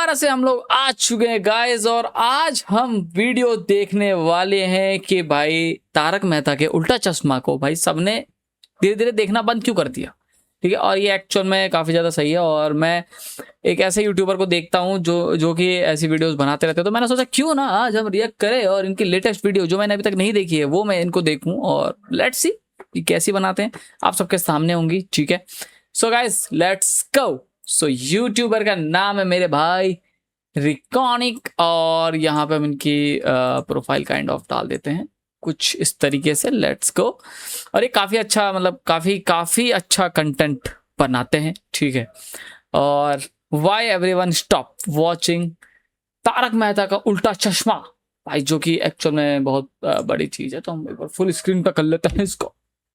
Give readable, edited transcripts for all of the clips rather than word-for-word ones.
दोबारा से हम लोग आ चुके हैं गाइस, और आज हम वीडियो देखने वाले हैं कि भाई तारक मेहता के उल्टा चश्मा को भाई सबने धीरे धीरे देखना बंद क्यों कर दिया। ठीक है, और ये एक्चुअल में काफ़ी ज़्यादा सही है। और मैं एक ऐसे यूट्यूबर को देखता हूँ जो कि ऐसी वीडियोस बनाते रहते हैं, तो मैंने सोचा क्यों ना आज हम रिएक्ट करें और इनकी लेटेस्ट वीडियो जो मैंने अभी तक नहीं देखी है वो मैं इनको देखूँ और लेट्स सी कि कैसी बनाते हैं। आप सबके सामने होंगी, ठीक है। So guys let's go. So YouTuber का नाम है मेरे भाई रिकॉनिक, और यहाँ पे हम इनकी प्रोफाइल काइंड ऑफ डाल देते हैं कुछ इस तरीके से। Let's go. और ये काफ़ी अच्छा, मतलब काफ़ी अच्छा कंटेंट बनाते हैं, ठीक है। और why everyone stop watching Taarak Mehta Ka Ooltah चश्मा भाई, जो कि एक्चुअल में बहुत बड़ी चीज़ है। तो हम एक बार फुल स्क्रीन पे कर लेते हैं इसको।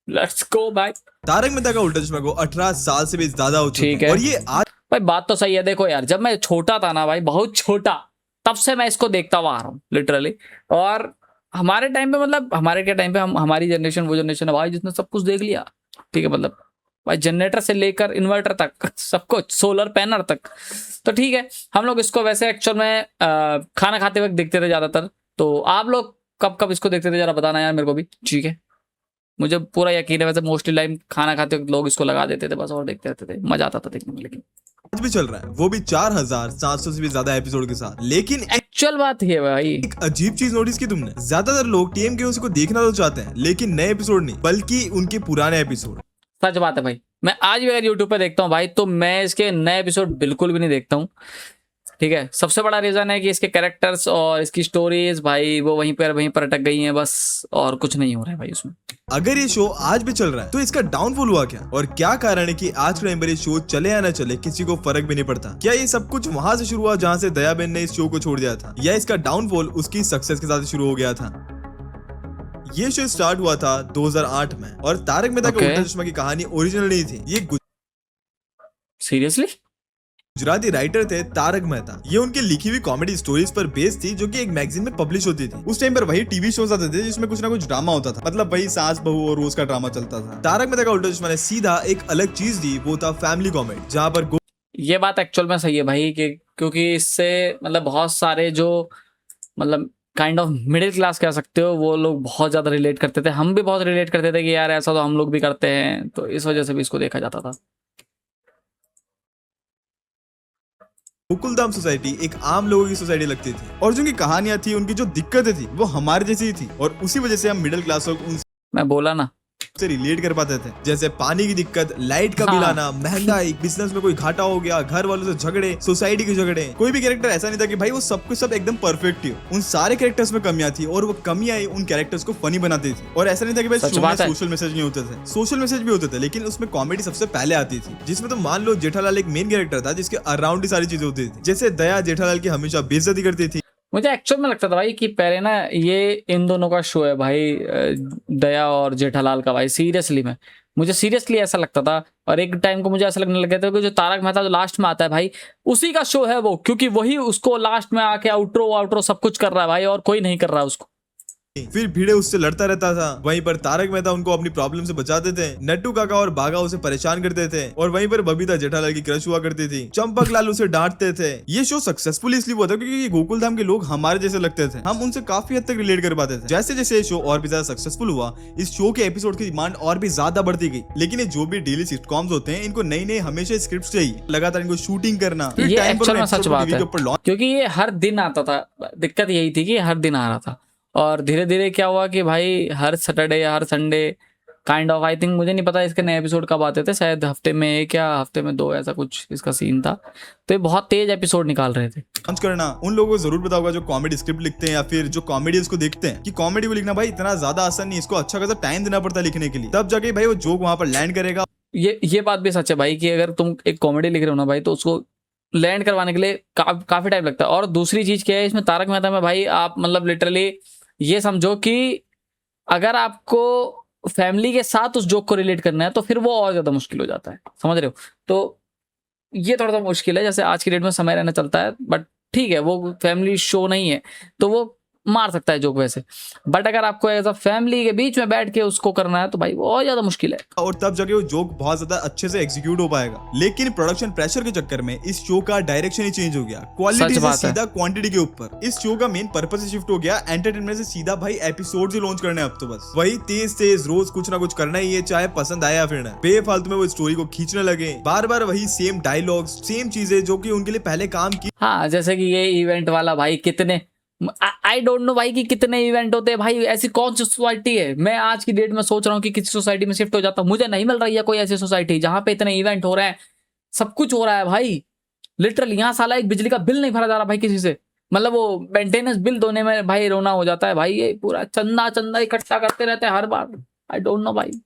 लेट्स गो भाई। तारक मेहता का उल्टा चश्मा को 18 साल से भी ज्यादा हो चुके ठीक हैं है। और ये आज भाई बात तो सही है। देखो यार, जब मैं छोटा था ना भाई, बहुत छोटा, तब से मैं इसको देखता हुआ आ रहा हूँ लिटरली। और हमारे टाइम पे, मतलब हमारे के टाइम पे, हमारी जनरेशन वो जनरेशन है भाई जिसने सब कुछ देख लिया। ठीक है, मतलब भाई जनरेटर से लेकर इन्वर्टर तक सब कुछ, सोलर पैनल तक। तो ठीक है, हम लोग इसको वैसे एक्चुअल में खाना खाते वक्त देखते थे ज्यादातर। तो आप लोग कब कब इसको देखते थे जरा बताना यार मेरे को भी, ठीक है। मुझे पूरा यकीन है, वैसे मोस्टली लाइम खाना खाते वक्त लोग इसको लगा देते थे बस और देखते रहते थे, मजा आता था देखने में। लेकिन भी चल रहा है, वो भी 4700 से भी ज्यादा एपिसोड के साथ। लेकिन एक्चुअल बात है भाई, एक अजीब चीज नोटिस की तुमने, ज्यादातर लोग टीएमके को देखना तो चाहते हैं लेकिन नए एपिसोड नहीं, बल्कि उनके पुराने एपिसोड। सच बात है भाई। मैं आज भी अगर यूट्यूब पे देखता हूँ भाई, तो मैं इसके नए एपिसोड बिल्कुल भी नहीं देखता हूँ। ठीक है, सबसे बड़ा रीजन है कि इसके कैरेक्टर्स और इसकी स्टोरीज भाई वो वहीं पर अटक गई हैं बस, और कुछ नहीं हो रहा है भाई उसमें। अगर ये शो आज भी चल रहा है तो इसका डाउनफॉल हुआ क्या, और क्या कारण है कि आज के टाइम पर ये शो चले या ना चले किसी को फर्क भी नहीं पड़ता। क्या ये सब कुछ वहां से शुरू हुआ जहां से दया बहन ने इस शो को छोड़ दिया था, या इसका डाउनफॉल उसकी सक्सेस के साथ शुरू हो गया था। ये शो स्टार्ट हुआ था 2008 में, और तारक मेहता का उल्टा चश्मा की कहानी ओरिजिनल नहीं थी। ये सीरियसली गुजराती राइटर थे तारक मेहता। ये उनकी लिखी हुई कॉमेडी स्टोरीज पर बेस्ड थी, जो कि एक मैगजीन में पब्लिश होती थी। उस टाइम पर वही टीवी शोज आते थे जिसमें कुछ ना कुछ ड्रामा होता था, मतलब वही सास बहू और रोज का ड्रामा चलता था। तारक मेहता का उल्टा चश्मा ने सीधा एक अलग चीज दी, वो था फैमिली कॉमेडी, जहाँ पर ये बात एक्चुअल में सही है भाई कि क्योंकि इससे मतलब बहुत सारे जो मतलब काइंड ऑफ मिडिल क्लास कह सकते हो, वो लोग बहुत ज्यादा रिलेट करते थे। हम भी बहुत रिलेट करते थे कि यार ऐसा तो हम लोग भी करते हैं, तो इस वजह से भी इसको देखा जाता था। गोकुलधाम सोसाइटी एक आम लोगों की सोसाइटी लगती थी, और जो उनकी कहानियां थी, उनकी जो दिक्कतें थी वो हमारे जैसी थी, और उसी वजह से हम मिडिल क्लास लोग उनसे मैं बोला ना से रिलेट कर पाते थे। जैसे पानी की दिक्कत, लाइट का बिल आना, महंगाई, बिजनेस में कोई घाटा हो गया, घर वालों से झगड़े, सोसाइटी के झगड़े। कोई भी कैरेक्टर ऐसा नहीं था कि भाई वो सब कुछ सब एकदम परफेक्ट ही हो। उन सारे कैरेक्टर्स में कमियां थी, और वो कमियां उन कैरेक्टर्स को फनी बनाती थी। और ऐसा नहीं था कि भाई शो में सोशल मैसेज नहीं होते थे, सोशल मैसेज भी होते थे, लेकिन उसमें कॉमेडी सबसे पहले आती थी। जिसमें तो मान लो जेठालाल एक मेन कैरेक्टर था जिसके अराउंड ही सारी चीजें होती थी। जैसे दया जेठालाल की हमेशा बेइज्जती करती थी। मुझे एक्चुअल में लगता था भाई कि पहले ना ये इन दोनों का शो है भाई, दया और जेठालाल का भाई। सीरियसली में मुझे सीरियसली ऐसा लगता था, और एक टाइम को मुझे ऐसा लगने लग गया था कि जो तारक मेहता जो लास्ट में आता है भाई, उसी का शो है वो, क्योंकि वही उसको लास्ट में आके आउट्रो सब कुछ कर रहा है भाई, और कोई नहीं कर रहा है उसको। फिर भीड़े उससे लड़ता रहता था, वहीं पर तारक मेहता उनको अपनी प्रॉब्लम से बचाते थे। नट्टू काका और बागा उसे परेशान करते थे, और वहीं पर बबीता जेठालाल की क्रश हुआ करती थी। चंपक लाल उसे डांटते थे। ये शो सक्सेसफुल इसलिए हुआ था क्योंकि गोकुलधाम के लोग हमारे जैसे लगते थे, हम उनसे काफी हद तक रिलेट कर पाते थे। जैसे जैसे ये शो और भी ज्यादा सक्सेसफुल हुआ, इस शो के एपिसोड की डिमांड और भी ज्यादा बढ़ती गई। लेकिन ये जो भी डेली सिटकॉम्स होते हैं, इनको नई नई हमेशा स्क्रिप्ट चाहिए, लगातार इनको शूटिंग करना। ये एक्चुअल में सच बात है, क्योंकि ये हर दिन आता था। दिक्कत यही थी कि हर दिन आ रहा था, और धीरे धीरे क्या हुआ कि भाई हर सैटरडे या हर Sunday kind of, I think, मुझे नहीं पता इसके नए एपिसोड कब आते थे, शायद हफ्ते में एक या हफ्ते में दो, ऐसा कुछ इसका सीन था। तो ये बहुत तेज एपिसोड निकाल रहे थे। लॉन्च करना उन लोगों को जरूर पता होगा जो कॉमेडी स्क्रिप्ट लिखते हैं या फिर जो कॉमेडियंस को देखते हैं, कि कॉमेडी को लिखना भाई इतना ज्यादा आसान नहीं, इसको अच्छा खासा टाइम देना पड़ता है लिखने के लिए, तब जाके भाई वो जोक वहां पर लैंड करेगा। ये बात भी सच है भाई कि अगर तुम एक कॉमेडी लिख रहे हो ना भाई, तो उसको लैंड करवाने के लिए काफी टाइम लगता है। और दूसरी चीज क्या है इसमें तारक मेहता में भाई, आप मतलब लिटरली ये समझो कि अगर आपको फैमिली के साथ उस जोक को रिलेट करना है तो फिर वो और ज्यादा मुश्किल हो जाता है, समझ रहे हो। तो ये थोड़ा सा मुश्किल है, जैसे आज की डेट में समय रहना चलता है, बट ठीक है, वो फैमिली शो नहीं है, तो वो मार सकता है जोक वैसे, बट अगर आपको एज अ फैमिली के बीच में बैठ के उसको करना है तो भाई बहुत ज्यादा मुश्किल है। और तब जाके वो जोक बहुत ज्यादा अच्छे से एग्जीक्यूट हो पाएगा। लेकिन प्रोडक्शन प्रेशर के चक्कर में इस शो का डायरेक्शन ही चेंज हो गया, क्वालिटी सच से बात है। सीधा क्वांटिटी के ऊपर। इस शो का मेन पर्पस ही शिफ्ट हो गया एंटरटेनमेंट से सीधा भाई एपिसोड ही लॉन्च करने। अब तो बस वही तेज रोज कुछ ना कुछ करना ही है, चाहे पसंद आए या फिर ना। बेफालतू में वो स्टोरी को खींचने लगे, बार बार वही सेम डायलॉग्स, सेम चीजें जो कि उनके लिए पहले काम की। हाँ, जैसे कि ये इवेंट वाला भाई, कितने आई डोंट नो भाई कि कितने इवेंट होते हैं भाई। ऐसी कौन सी सोसाइटी है, मैं आज की डेट में सोच रहा हूँ कि किसी सोसाइटी में शिफ्ट हो जाता हूँ, मुझे नहीं मिल रही है कोई ऐसी सोसाइटी जहां पे इतने इवेंट हो रहे हैं, सब कुछ हो रहा है भाई। लिटरली यहाँ साला एक बिजली का बिल नहीं भरा जा रहा भाई किसी से, मतलब वो मेंटेनेंस बिल देने में भाई रोना हो जाता है भाई। ये पूरा चंदा इकट्ठा करते रहते हैं हर बार, आई डोंट नो भाई।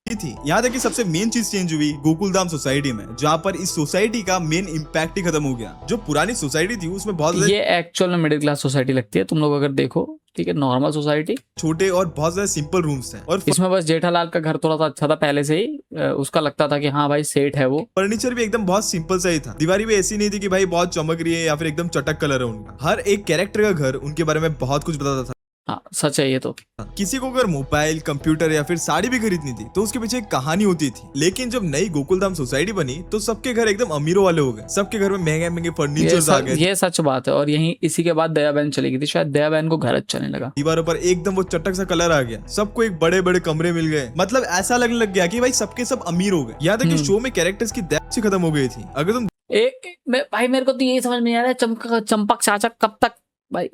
थी यहाँ तक कि सबसे मेन चीज चेंज हुई गोकुलधाम सोसाइटी में, जहाँ पर इस सोसाइटी का मेन इम्पैक्ट ही खत्म हो गया। जो पुरानी सोसाइटी थी उसमें बहुत ये एक्चुअल में मिडिल क्लास सोसाइटी लगती है तुम लोग अगर देखो, ठीक है, नॉर्मल सोसाइटी, छोटे और बहुत ज्यादा सिंपल रूम्स थे। और इसमें बस जेठालाल का घर थोड़ा सा अच्छा था पहले से ही, उसका लगता था कि हाँ भाई सेठ है वो। फर्नीचर भी एकदम बहुत सिंपल सा ही था, दीवारी भी ऐसी नहीं थी कि भाई बहुत चमक रही है या फिर एकदम चटक कलर है उनका। हर एक कैरेक्टर का घर उनके बारे में बहुत कुछ बताता था। हाँ सच है ये तो। किसी को अगर मोबाइल, कंप्यूटर या फिर साड़ी भी खरीदनी थी तो उसके पीछे एक कहानी होती थी। लेकिन जब नई गोकुलधाम सोसाइटी बनी तो सबके घर एकदम अमीरों वाले हो गए, सबके घर में महंगे महंगे फर्नीचर आ गए। ये सच बात है। और यहीं इसी के बाद दया बहन चली गई थी, शायद दया बहन को घर अच्छा नहीं लगा, दीवारों पर एकदम वो चटक सा कलर आ गया, सबको एक बड़े बड़े कमरे मिल गए। मतलब ऐसा लगने लग गया कि भाई सबके सब अमीर हो गए। यहाँ तक कि शो में कैरेक्टर्स की डेप्थ से खत्म हो गई थी। अगर तुम भाई मेरे को तो यही समझ में नहीं आ रहा है चंपक चाचा कब तक भाई,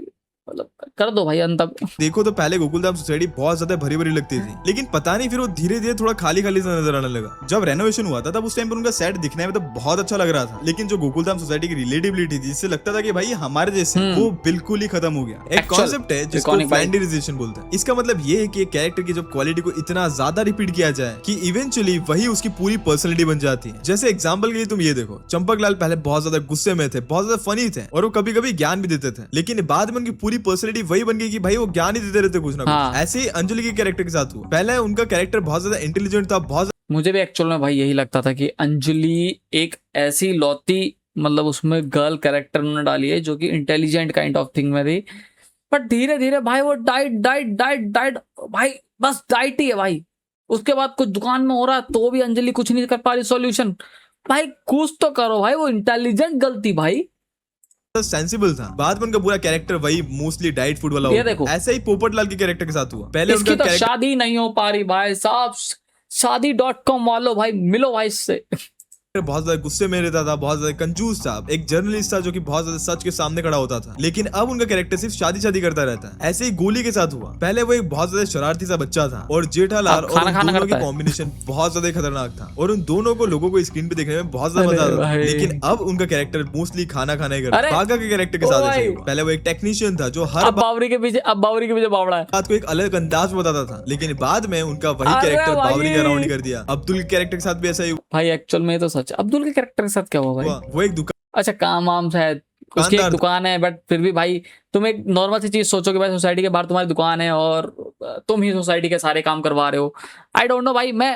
मतलब कर दो भाई अंत। देखो तो पहले गोकुलधाम सोसाइटी बहुत ज्यादा भरी भरी लगती थी, लेकिन पता नहीं फिर वो धीरे धीरे थोड़ा खाली खाली सा नजर आने लगा। जब रेनोवेशन हुआ था तब उस टाइम पर उनका सेट दिखने में तो बहुत अच्छा लग रहा था, लेकिन जो गोकुलधाम सोसाइटी की रिलेटिबिलिटी थी, जिससे लगता था कि भाई हमारे जैसे, वो बिल्कुल ही खत्म हो गया। एक कॉन्सेप्ट है जिसको वैंडलिजेशन बोलते हैं। इसका मतलब ये है कि एक कैरेक्टर की जब क्वालिटी को इतना ज्यादा रिपीट किया जाए कि इवेंचुअली वही उसकी पूरी पर्सनैलिटी बन जाती है। जैसे एग्जाम्पल के लिए तुम ये देखो, चंपक लाल पहले बहुत ज्यादा गुस्से में थे, बहुत ज्यादा फनी थे और वो कभी कभी ज्ञान भी देते थे, लेकिन बाद में उनकी पूरी पर्सनैलिटी वही बन गई कि भाई वो ज्ञान ही देते रहते कुछ ना कुछ। ऐसे ही अंजलि के कैरेक्टर के साथ हुआ। पहले उनका कैरेक्टर बहुत ज्यादा इंटेलिजेंट था, बहुत। मुझे भी एक्चुअल में भाई यही लगता था कि अंजलि एक ऐसी लौती, मतलब उसमें गर्ल कैरेक्टर उन्होंने डाली है जो कि इंटेलिजेंट काइंड ऑफ थिंग में थी, बट धीरे धीरे भाई वो डाइट भाई, बस डाइट ही है भाई। उसके बाद कुछ दुकान में हो रहा है तो भी अंजलि कुछ नहीं कर पा रही सॉल्यूशन। भाई कुछ तो करो भाई, वो इंटेलिजेंट गलती भाई, सेंसिबल था। बाद में उनका पूरा कैरेक्टर वही मोस्टली डाइट फूड वाला ये देखो, ऐसा ही पोपटलाल के कैरेक्टर के साथ हुआ। पहले इसकी उनका तो शादी नहीं हो पा रही भाई साहब, शादी.com वालों भाई मिलो भाई इससे। बहुत ज्यादा गुस्से में रहता था, बहुत ज्यादा कंजूस था, एक जर्नलिस्ट था जो कि बहुत ज्यादा सच के सामने खड़ा होता था। लेकिन अब उनका कैरेक्टर सिर्फ शादी करता रहता है। ऐसे ही गोली के साथ हुआ। पहले वो एक बहुत ज्यादा शरारती सा बच्चा था और जेठालाल और उन दोनों की कॉम्बिनेशन बहुत ज्यादा खतरनाक था और उन दोनों को लोगों को स्क्रीन पे देखने में बहुत ज्यादा मजा आता था। लेकिन अब उनका कैरेक्टर मोस्टली खाना ही करता है। बागा के कैरेक्टर के साथ पहले वो एक टेक्नीशियन था जो हर बावरी के पीछे बावड़ा है, बात को एक अलग अंदाज में बताता था, लेकिन बाद में उनका वही कैरेक्टर बावरी का राउंड कर दिया। अब्दुल के कैरेक्टर के साथ भी ऐसा ही भाई। एक्चुअल में तो सच, अब्दुल के कैरेक्टर के साथ क्या हुआ भाई? वो एक दुकान, अच्छा काम वाम शायद उसकी एक दुकान है, बट फिर भी भाई तुम एक नॉर्मल सी चीज सोचो कि भाई सोसाइटी के बाहर तुम्हारी दुकान है और तुम ही सोसाइटी के सारे काम करवा रहे हो। आई डोंट नो भाई, मैं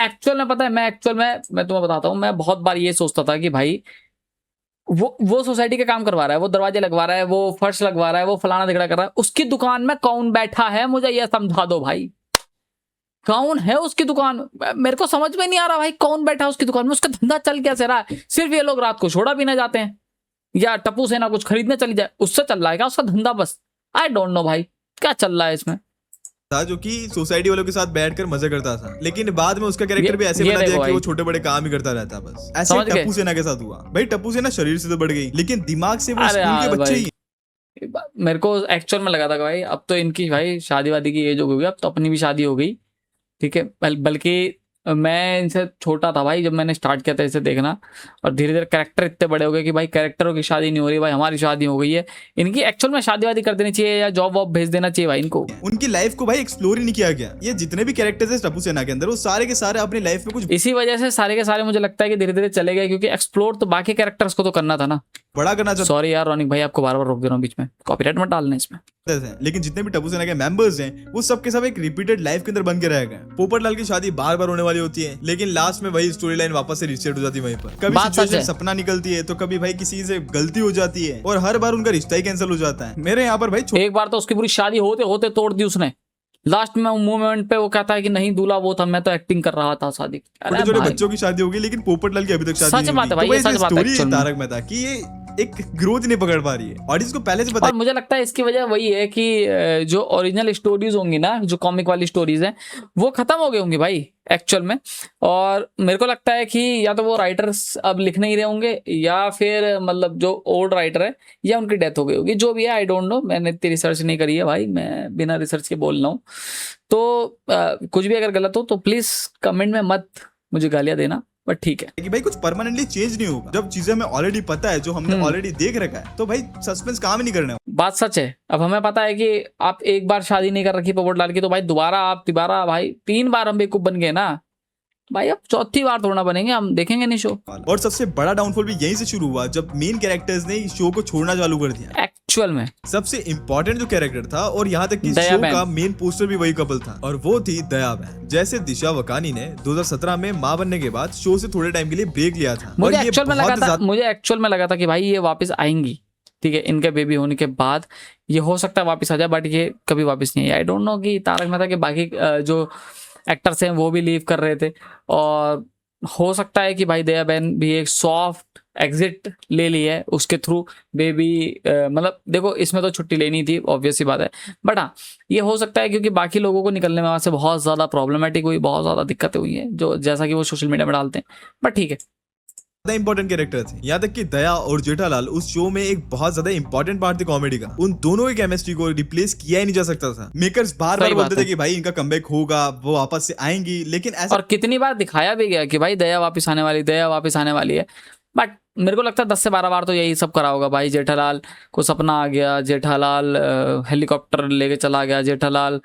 एक्चुअल में पता है, मैं तुम्हें बताता हूँ, मैं बहुत बार ये सोचता था कि भाई वो सोसाइटी के काम करवा रहा है, वो दरवाजे लगवा रहा है, वो फर्श लगवा रहा है, वो फलाना दिखड़ा कर रहा है, उसकी दुकान में कौन बैठा है मुझे ये समझा दो भाई, कौन है उसकी दुकान? मेरे को समझ में नहीं आ रहा भाई, कौन बैठा है उसकी दुकान में, उसका धंधा चल कैसे रहा है? सिर्फ ये लोग रात को सोडा पीने जाते हैं या टप्पू सेना कुछ खरीदने चली जाए, उससे चल रहा है क्या उसका धंधा? बस आई डोंट नो भाई क्या चल रहा है इसमें। था जो कि सोसाइटी वालों के साथ बैठकर मजे करता था, लेकिन बाद में उसका कैरेक्टर भी ऐसे बना दिया कि वो छोटे बड़े काम ही करता रहता बस। ऐसे टप्पू सेना के साथ हुआ। भाई टप्पू सेना शरीर से तो बढ़ गई, लेकिन दिमाग से वो स्कूल के बच्चे ही। मेरे को एक्चुअल में लगा था भाई अब तो इनकी भाई शादी वादी की एज हो गई, अब तो अपनी भी शादी हो गई, ठीक है। बल्कि मैं इनसे छोटा था भाई जब मैंने स्टार्ट किया था इसे देखना, और धीरे धीरे कैरेक्टर इतने बड़े हो गए कि भाई कैरेक्टरों की शादी नहीं हो रही भाई, हमारी शादी हो गई है। इनकी एक्चुअल में शादी वादी कर देनी चाहिए या जॉब वॉब भेज देना चाहिए भाई इनको। उनकी लाइफ को भाई एक्सप्लोर ही नहीं किया गया। ये जितने भी कैरेक्टर्स है टप्पू सेना के अंदर, वो सारे के सारे अपनी लाइफ में कुछ, इसी वजह से सारे के सारे मुझे लगता है कि धीरे धीरे चले गए, क्योंकि एक्सप्लोर तो बाकी कैरेक्टर्स को तो करना था ना। बड़ा करना चाहते सॉरी यार रोनिक भाई, आपको बार बार रोक दे रहा हूँ बीच में, कॉपीराइट मत डालना इसमें। थे, लेकिन जितने भी टप्पू सेना के मेंबर्स हैं वो सब के सब एक रिपीटेड लाइफ के अंदर बन के रह गए। पोपटलाल की शादी बार बार होने वाली होती है, लेकिन लास्ट में वही स्टोरी लाइन वापस से रिसेट हो जाती है वहीं पर। कभी बात सच सिचुएशन है। सपना निकलती है, तो कभी भाई किसी से गलती हो जाती है, और हर बार उनका रिश्ता ही कैंसिल हो जाता है। मेरे यहाँ पर भाई एक बार तो उसकी पूरी शादी होते होते तोड़ दी उसने, लास्ट में मोमेंट पे वो कहता है कि नहीं दूल्हा वो था, मैं तो एक्टिंग कर रहा था शादी। छोटे छोटे बच्चों की शादी होगी, लेकिन पोपटलाल की अभी तक शादी सच नहीं बात है हुई। भाई, तो ये सच बात है स्टोरी actually में। तारक मेहता की ये एक ग्रोथ नहीं पकड़ पा रही है, ऑडियंस को पहले से पता और मुझे लगता है इसकी वजह वही है कि जो ओरिजिनल स्टोरीज होंगी ना, जो कॉमिक वाली स्टोरीज हैं, वो खत्म हो गई होंगी भाई एक्चुअल में। और मेरे को लगता है कि या तो वो राइटर्स अब लिख नहीं रहे होंगे, या फिर मतलब जो ओल्ड राइटर है या उनकी डेथ हो गई होगी, जो भी है आई डोंट नो, मैंने इतनी रिसर्च नहीं करी है भाई, मैं बिना रिसर्च के बोल रहा हूँ। तो कुछ भी अगर गलत हो तो प्लीज कमेंट में मत मुझे गालियां देना, बट ठीक है कि भाई कुछ परमानेंटली चेंज नहीं होगा। जब चीजें हमें ऑलरेडी पता है, जो हमने ऑलरेडी देख रखा है, तो भाई सस्पेंस काम ही नहीं करना है। बात सच है। अब हमें पता है कि आप एक बार शादी नहीं कर रखी पोपटलाल की, तो भाई दोबारा भाई 3 बार हम बेवकूफ बन गए ना भाई, अब 4थी बार थोड़ा बनेंगे, हम देखेंगे नहीं शो। और सबसे बड़ा डाउनफॉल भी यहीं से शुरू हुआ, जब मेन कैरेक्टर्स ने इस शो को छोड़ना चालू कर दिया। एक्चुअल में सबसे इम्पोर्टेंट जो कैरेक्टर था, और यहाँ तक कि दया शो बहन। का मेन पोस्टर भी वही कपल था, और वो थी दया बहन। जैसे दिशा वकानी ने 2017 में मां बनने के बाद शो से थोड़े टाइम के लिए ब्रेक लिया था। और मुझे ये एक्चुअल में बहुत लगा था, ज्यादा- मुझे एक्चुअल में लगा था कि भाई ये वापस आएंगी, ठीक है, इनके बेबी होने के बाद ये हो सकता है वापस आ जाए, बट ये कभी वापस नहीं आई। आई डोंट नो कि तारक मेहता के बाकी जो एक्टर्स हैं वो भी लीव कर रहे थे, और हो सकता है कि भाई दया बहन भी एक सॉफ्ट एग्जिट ले ली है उसके थ्रू बेबी, मतलब देखो इसमें तो छुट्टी लेनी थी, ऑब्वियस सी बात है, बट हाँ ये हो सकता है क्योंकि बाकी लोगों को निकलने में वहां से बहुत ज्यादा प्रॉब्लमेटिक हुई, बहुत ज्यादा दिक्कतें हुई हैं, जो जैसा कि वो सोशल मीडिया में डालते हैं, बट ठीक है। इंपॉर्टेंट कैरेक्टर थे। यहाँ तक कि दया और जेठालाल उस शो में एक बहुत ज्यादा इंपॉर्टेंट पार्ट थे कॉमेडी का। उन दोनों की केमिस्ट्री को रिप्लेस किया ही नहीं जा सकता था। मेकर्स बार बार सही बात बोलते थे है। कि भाई इनका कमबैक होगा, वो वापस से आएंगी, लेकिन ऐसा और कितनी बार दिखाया भी गया कि भाई दया वापस आने वाली, दया वापस आने वाली है, बट मेरे को लगता है 10 से 12 बार तो यही सब करा होगा भाई। जेठालाल को सपना आ गया, जेठालाल हेलीकॉप्टर लेके चला गया, जेठालाल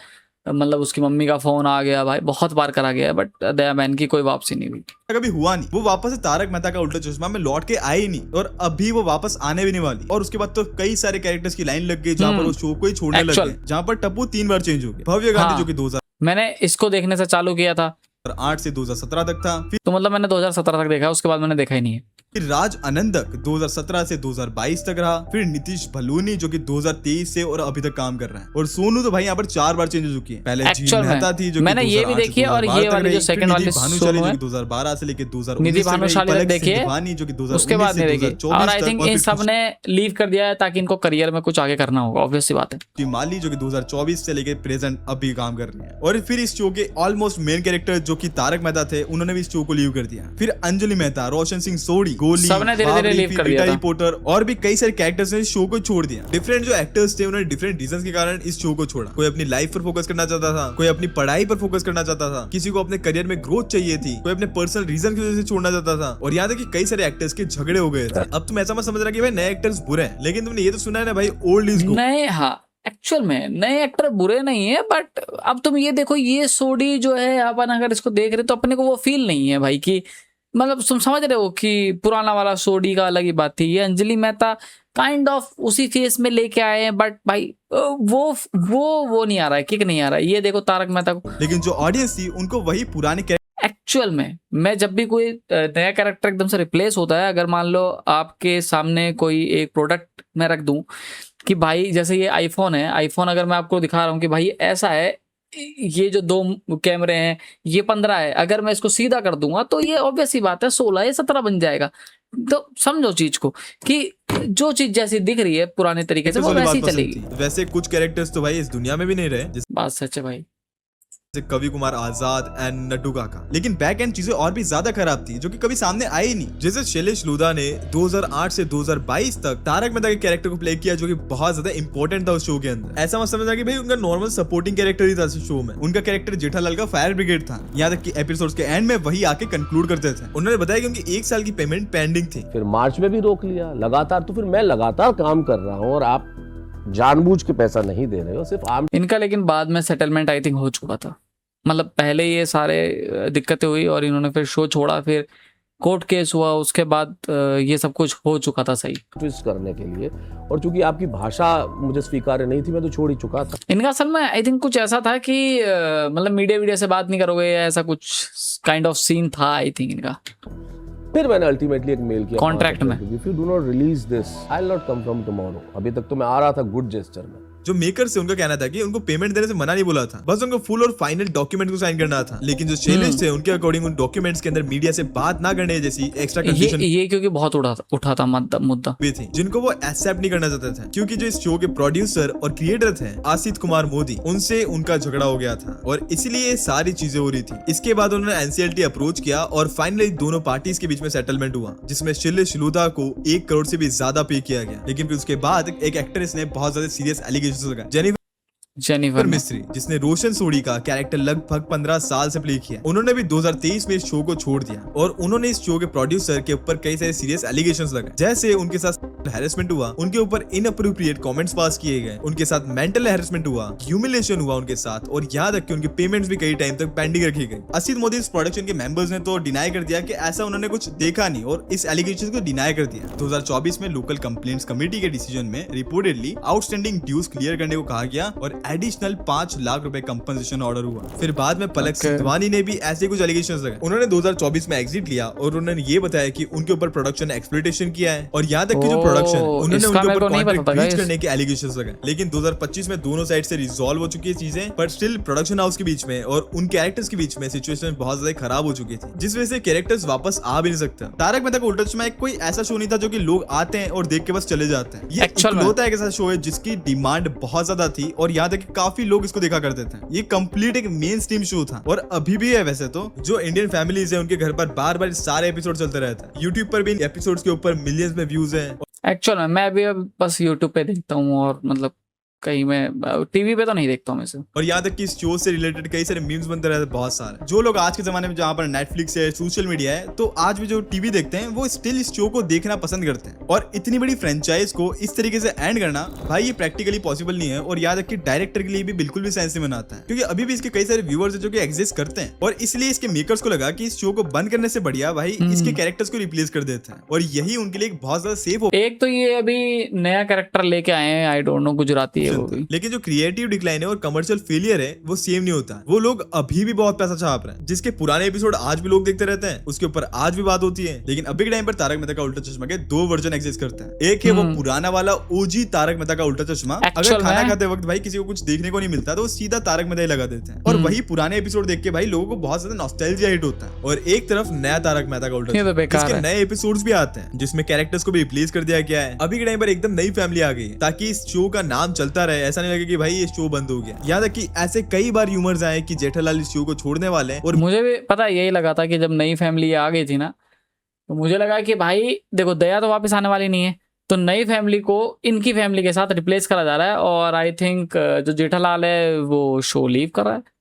मतलब उसकी मम्मी का फोन आ गया, भाई बहुत बार करा गया है, बट दया बहन की कोई वापसी नहीं हुई। कभी हुआ नहीं। वो वापस से तारक मेहता का उल्टा चश्मा में लौट के आई नहीं, और अभी वो वापस आने भी नहीं वाली। और उसके बाद तो कई सारे कैरेक्टर्स की लाइन लग गई, जहाँ पर वो शो को ही छोड़ने लग Actual। गए, जहाँ पर टप्पू 3 बार चेंज हो गए। भव्य गांधी हाँ। जो कि 2008 मैंने इसको देखने से चालू किया था से 2017 तक था। तो मतलब मैंने 2017 तक देखा, उसके बाद मैंने देखा ही नहीं है। फिर राज अनंदक 2017 से 2022 तक रहा। फिर नीतीश भलूनी जो कि 2023 से और अभी तक काम कर रहा है। और सोनू तो भाई यहाँ पर 4 बार चेंज हो चुकी है। पहले Actual झील में। मेहता थी जो कि मैंने ये भी 2008 से देखी है, और 2012 ये तक वाली रही। जो second फिर वाली निधि भानुशाली सोनू जो है। कि 2012 से लेकर 2019 निधि तक रही। भानुशाली पलक देखी है, सिद्धवानी जो कि 2019 उसके बाद नहीं से देखी, 2024 और आई तक, थिंक और इन फिर सब ने लीव कर दिया है ताकि इनको करियर में कुछ आगे करना होगा, ऑब्वियस सी बात है। शिमाली जो कि 2024 से लेकर प्रेजेंट अभी काम कर रही है। और फिर इस शो के ऑलमोस्ट मेन कैरेक्टर जो कि तारक मेहता थे, उन्होंने भी इस शो को लीव कर दिया। फिर अंजलि मेहता, रोशन सिंह सोढ़ी, गोली, सबने धीरे-धीरे बाबरी, लीव फिर कर दिया रीटा था। रिपोर्टर और भी कई सारे कैरेक्टर्स ने इस शो को छोड़ दिया। डिफरेंट जो एक्टर्स थे उन्होंने डिफरेंट रीजंस के कारण इस शो को छोड़ा। कोई अपनी लाइफ पर फोकस करना चाहता था, कोई अपनी पढ़ाई पर फोकस करना चाहता था, किसी को अपने करियर में ग्रोथ चाहिए थी, कोई अपने पर्सनल रीजन की वजह से छोड़ना चाहता था। और यहाँ तक कि कई सारे एक्टर्स के झगड़े हो गए थे। अब तुम ऐसा मत समझ रहा कि भाई नए एक्टर्स बुरे हैं, लेकिन तुमने ये तो सुना है ना भाई, ओल्ड इज गोल्ड। नए, हाँ एक्चुअल में नए एक्टर बुरे नहीं है, बट अब तुम ये देखो, ये सोडी जो है, अपन अगर इसको देख रहे तो अपने को वो फील नहीं है भाई कि मतलब तुम समझ रहे हो कि पुराना वाला सोडी का अलग ही बात थी। ये अंजलि मेहता काइंड ऑफ उसी फेस में लेके आए हैं, बट भाई वो नहीं आ रहा है, किक नहीं आ रहा है। ये देखो तारक मेहता को, लेकिन जो ऑडियंस थी उनको वही पुराने एक्चुअल में मैं जब भी कोई नया कैरेक्टर एकदम से रिप्लेस होता है, अगर मान लो आपके सामने कोई एक प्रोडक्ट मैं रख दूं कि भाई जैसे ये आईफोन है, आईफोन अगर मैं आपको दिखा रहा हूँ कि भाई ऐसा है, ये जो 2 कैमरे हैं ये 15 है, अगर मैं इसको सीधा कर दूंगा तो ये ऑब्वियस सी बात है 16 या 17 बन जाएगा। तो समझो चीज को कि जो चीज जैसी दिख रही है पुराने तरीके से वो वैसी चलेगी। वैसे कुछ कैरेक्टर्स तो भाई इस दुनिया में भी नहीं रहे, जैसे बात सच है भाई, कवि कुमार आजाद एंड नड्डू काका। लेकिन बैक एंड चीजें और भी ज्यादा खराब थी जो कि कभी सामने आई नहीं। जैसे शैलेश लूदा ने 2008 से 2022 तक तारक मेहता के कैरेक्टर को प्ले किया, जो कि बहुत ज्यादा इंपॉर्टेंट था उस शो के अंदर। ऐसा मत समझना कि भाई उनका नॉर्मल सपोर्टिंग कैरेक्टर ही था इस शो में। उनका कैरेक्टर जेठालाल का फायर ब्रिगेड था। यहाँ तक कि एपिसोड्स के एंड में वही आके कंक्लूड करते थे। उन्होंने बताया कि उनकी 1 साल की पेमेंट पेंडिंग थी। फिर मार्च में भी रोक लिया लगातार। तो फिर मैं लगातार काम कर रहा हूँ और आप जानबूझ के पैसा नहीं दे रहे हो, सिर्फ आम। इनका लेकिन बाद में सेटलमेंट आई थिंक हो चुका था। मतलब पहले ये सारे दिक्कतें हुई और इन्होंने फिर शो छोड़ा, फिर कोर्ट केस हुआ, उसके बाद ये सब कुछ हो चुका था सही। ट्विस्ट करने के लिए, और चूंकि आपकी भाषा मुझे स्वीकार्य नहीं थी, मैं तो छोड़ ही चुका था। इनका असल में आई थिंक कुछ ऐसा था कि मतलब मीडिया से बात नहीं करोगे, या ऐसा कुछ काइंड ऑफ सीन था आई थिंक इनका। फिर मैंने अल्टीमेटली एक मेल किया कॉन्ट्रैक्ट में, if you do not release this I will not come from tomorrow. अभी तक तो मैं आ रहा था गुड जेस्चर में। जो मेकर से उनका कहना था कि उनको पेमेंट देने से मना नहीं बोला था, बस उनको फुल और फाइनल डॉक्यूमेंट को साइन करना था। लेकिन जो चैलेंज थे उनके अकॉर्डिंग उन डॉक्यूमेंट्स के अंदर मीडिया से बात ना करने जैसी एक्स्ट्रा कंडीशन ये क्योंकि बहुत उठा था मुद्दा भी थी, जिनको वो एक्सेप्ट नहीं करना चाहते थे, क्योंकि जो इस शो के प्रोड्यूसर और क्रिएटर थे आसित कुमार मोदी, उनसे उनका झगड़ा हो गया था और इसीलिए ये सारी चीजें हो रही थी। इसके बाद उन्होंने एनसीएलटी अप्रोच किया और फाइनली दोनों पार्टीज के बीच में सेटलमेंट हुआ, जिसमें शिल्ले शिलूदा को 1 करोड़ से भी ज्यादा पे किया गया। लेकिन फिर उसके बाद एक एक्ट्रेस ने बहुत ज्यादा सीरियस एलिगेशन लगाए, जेनिफर मिस्त्री, जिसने रोशन सोडी का कैरेक्टर लगभग 15 साल से प्ले किया। उन्होंने भी 2023 में इस शो को छोड़ दिया और उन्होंने इस शो के प्रोड्यूसर के ऊपर कई सारे सीरियस एलिगेशंस लगाए, जैसे उनके साथ हैरेसमेंट हुआ, उनके ऊपर इनअप्रोप्रिएट कमेंट्स पास किए गए, उनके साथ मेंटल हैरेसमेंट हुआ, ह्यूमिलेशन हुआ उनके साथ, और यहाँ तक कि उनके पेमेंट्स भी कई टाइम तक पेंडिंग रखी गई। असित मोदी इस प्रोडक्शन के मेंबर्स ने तो डिनाई कर दिया कि ऐसा उन्होंने कुछ देखा नहीं और इस एलिगेशन को डिनाई कर दिया। 2024 में लोकल कंप्लेंट्स कमेटी के डिसीजन में रिपोर्टेडली आउटस्टैंडिंग ड्यूज क्लियर करने को कहा गया और एडिशनल 5 लाख रुपए कंपनसेशन ऑर्डर हुआ। फिर बाद में पलक सिद्धवानी ने भी ऐसे कुछ एलिगेशंस लगाए। उन्होंने 2024 में एग्जिट लिया और उन्होंने ये बताया कि उनके ऊपर प्रोडक्शन ने एक्सप्लॉइटेशन किया है और यहाँ तक कि जो प्रोडक्शन उन्होंने उनके ऊपर कॉन्ट्रैक्ट ब्रीच करने के एलिगेशंस लगाए। लेकिन 2025 में दोनों साइड से रिजॉल्व हो चुकी है चीजें, पर स्टिल प्रोडक्शन हाउस के बीच में और उन कैरेक्टर्स के बीच में सिचुएशन बहुत ज्यादा खराब हो चुकी थी, जिस वजह से कैरेक्टर्स वापस आ भी नहीं सकता। तारक मेहता का उल्टा चश्मा एक कोई ऐसा शो नहीं था जो कि लोग आते हैं और देख के बस चले जाते हैं। ये इकलौता एक ऐसा शो है जिसकी डिमांड बहुत ज्यादा थी और यहाँ तक कि काफी लोग इसको देखा करते थे। ये कंप्लीट एक मेन स्ट्रीम शो था और अभी भी है। वैसे तो जो इंडियन फैमिलीज है उनके घर पर बार बार सारे एपिसोड चलते रहता है। यूट्यूब पर भी इन एपिसोड्स के ऊपर मिलियंस में व्यूज हैं। एक्चुअल में मैं भी अब बस यूट्यूब पे देखता हूँ और मतलब कहीं मैं टीवी पे तो नहीं देखता हूँ इसे। और यहाँ तक कि इस शो से रिलेटेड कई सारे मीम्स बनते रहते हैं बहुत सारे। जो लोग आज के जमाने में जहाँ पर नेटफ्लिक्स है, सोशल मीडिया है, तो आज भी जो टीवी देखते हैं वो स्टिल इस शो को देखना पसंद करते हैं। और इतनी बड़ी फ्रेंचाइज को इस तरीके से एंड करना भाई ये प्रैक्टिकली पॉसिबल नहीं है और यहाँ तक कि डायरेक्टर के लिए भी बिल्कुल भी सेंस नहीं बनाता है, क्योंकि अभी भी इसके कई सारे व्यूअर्स है जो कि एग्जिस्ट करते हैं और इसलिए इसके मेकर्स को लगा कि इस शो को बंद करने से बढ़िया भाई इसके कैरेक्टर्स को रिप्लेस कर देते हैं और यही उनके लिए बहुत ज्यादा सेफ हो। एक तो ये अभी नया कैरेक्टर लेके आए हैं, आई डोंट नो गुजराती है वो भी, लेकिन जो क्रिएटिव डिक्लाइन है और कमर्शियल फेलियर है वो सेम नहीं होता। वो लोग अभी भी बहुत पैसा छाप रहे हैं, जिसके पुराने एपिसोड आज भी लोग देखते रहते हैं, उसके ऊपर आज भी बात होती है। लेकिन अभी के टाइम पर तारक मेहता का उल्टा चश्मा के 2 वर्जन एग्जिस्ट करते हैं। एक है वो पुराना वाला ओजी तारक मेहता का उल्टा चश्मा, अगर खाना खाते वक्त भाई किसी को कुछ देखने को नहीं मिलता तो वो सीधा तारक मेहता ही लगा देते हैं और वही पुराने एपिसोड देख के भाई लोगों को बहुत ज्यादा नॉस्टैल्जिया हिट होता है। और एक तरफ नया तारक मेहता का उल्टा चश्मा, जिसके नए एपिसोड्स भी आते हैं जिसमें कैरेक्टर्स को भी रिप्लेस कर दिया गया है। अभी के टाइम पर एकदम नई फैमिली आ गई है ताकि इस शो का नाम चलता रहे, ऐसा नहीं लगे कि भाई ये शो बंद हो गया। याद है कि ऐसे कई बार र्यूमर्स आए कि जेठालाल इस शो को छोड़ने वाले हैं और मुझे भी पता यही लगा था कि जब नई फैमिली आ गई थी ना तो मुझे लगा कि भाई देखो दया तो वापस आने वाली नहीं है, तो नई फैमिली को इनकी फैमिली के साथ रिप्लेस करा जा रहा है और आई थिंक जो जेठालाल है वो शो लीव कर रहा है।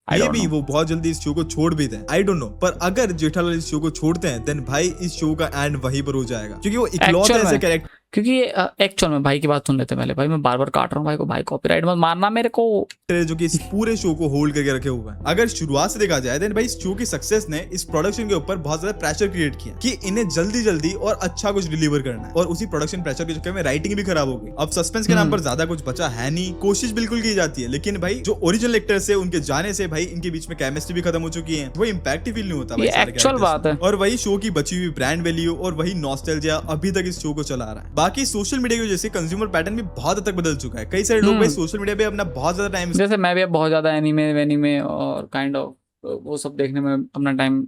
ये भी वो बहुत जल्दी इस शो को छोड़ भी दें, आई डोंट नो। पर अगर जेठालाल इस शो को छोड़ते हैं देन भाई इस शो का एंड वहीं पर हो जाएगा, क्योंकि वो इकलौते ऐसे कैरेक्टर, क्योंकि एक्चुअल में भाई की बात सुन लेते पहले। भाई मैं बार बार काट रहा हूँ भाई को, भाई कॉपीराइट मत मारना मेरे को, जो कि इस पूरे शो को होल्ड करके रखे हुए हैं। अगर शुरुआत से देखा जाए देन भाई इस शो की सक्सेस ने इस प्रोडक्शन के ऊपर बहुत ज्यादा प्रेशर क्रिएट किया कि इन्हें जल्दी जल्दी और अच्छा कुछ डिलीवर करना है और उसी प्रोडक्शन प्रेशर के चक्कर में राइटिंग भी खराब हो गई। अब सस्पेंस के नाम पर ज्यादा कुछ बचा है नहीं, कोशिश बिल्कुल की जाती है, लेकिन भाई जो ओरिजिनल एक्टर्स है उनके जाने से भाई इनके बीच में केमिस्ट्री भी खत्म हो चुकी है, वो इम्पैक्ट ही फील नहीं होता भाई एक्चुअल बात है। और वही शो की बची हुई ब्रांड वैल्यू और वही नॉस्टैल्जिया अभी तक इस शो को चला रहा है। बाकी सोशल मीडिया की वजह से कंज्यूमर पैटर्न भी बहुत हद तक बदल चुका है। कई सारे लोग भाई सोशल मीडिया पे अपना बहुत ज्यादा टाइम, जैसे मैं भी अब बहुत ज्यादा एनीमे और काइंड ऑफ वो सब देखने में अपना टाइम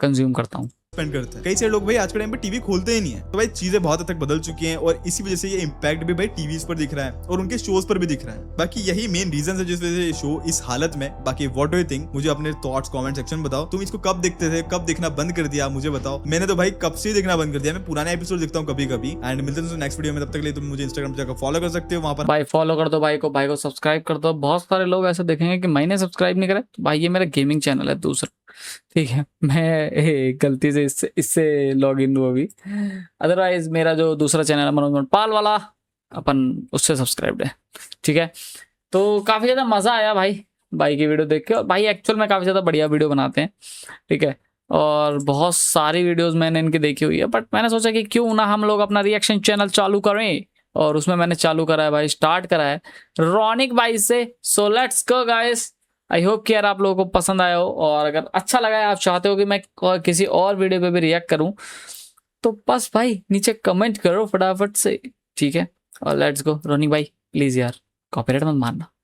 कंज्यूम करता हूँ, स्पेंड करते हैं। कई सारे लोग भाई आज के टाइम पे टीवी खोलते ही नहीं है, तो भाई चीजें बहुत हद तक बदल चुकी हैं और इसी वजह से ये इम्पैक्ट भी भाई टीवीज पर दिख रहा है और उनके शोज पर भी दिख रहा है। बाकी यही मेन रीजन है जिस वजह से ये शो इस हालत में। बाकी व्हाट डू यू थिंक, मुझे अपने थॉट्स कमेंट सेक्शन में बताओ। तुम इसको कब देखते थे, कब देखना बंद कर दिया मुझे बताओ। मैंने तो भाई कब से देखना बंद कर दिया, मैं पुराने एपिसोड देखता हूँ कभी कभी। एंड मिलते हैं नेक्स्ट वीडियो में, तब तक के लिए तुम मुझे इंस्टाग्राम पर जाकर फॉलो कर सकते हो, वहां पर भाई फॉलो कर दो भाई को सब्सक्राइब कर दो। बहुत सारे लोग ऐसे देखेंगे कि मैंने सब्सक्राइब नहीं करा, तो भाई ये मेरा गेमिंग चैनल है दूसरा, ठीक है, मैं गलती से इससे लॉग इन हुआ अभी। अदरवाइज मेरा जो दूसरा चैनल है मनोज पाल वाला, अपन उससे सब्सक्राइब है, ठीक है। तो काफ़ी ज़्यादा मज़ा आया भाई की वीडियो देख के। और भाई एक्चुअल में काफ़ी ज़्यादा बढ़िया वीडियो बनाते हैं, ठीक है। और बहुत सारी वीडियोस मैंने इनकी देखी हुई है, बट मैंने सोचा कि क्यों ना हम लोग अपना रिएक्शन चैनल चालू करें, और उसमें मैंने चालू करा है भाई, स्टार्ट करा है रॉनिक भाई से। So let's go guys. I hope कि यार आप लोगों को पसंद आया हो, और अगर अच्छा लगा है, आप चाहते हो कि मैं किसी और वीडियो पे भी रिएक्ट करूं, तो बस भाई नीचे कमेंट करो फटाफट से, ठीक है। और लेट्स गो। रॉनिक भाई प्लीज यार कॉपीराइट मत मारना।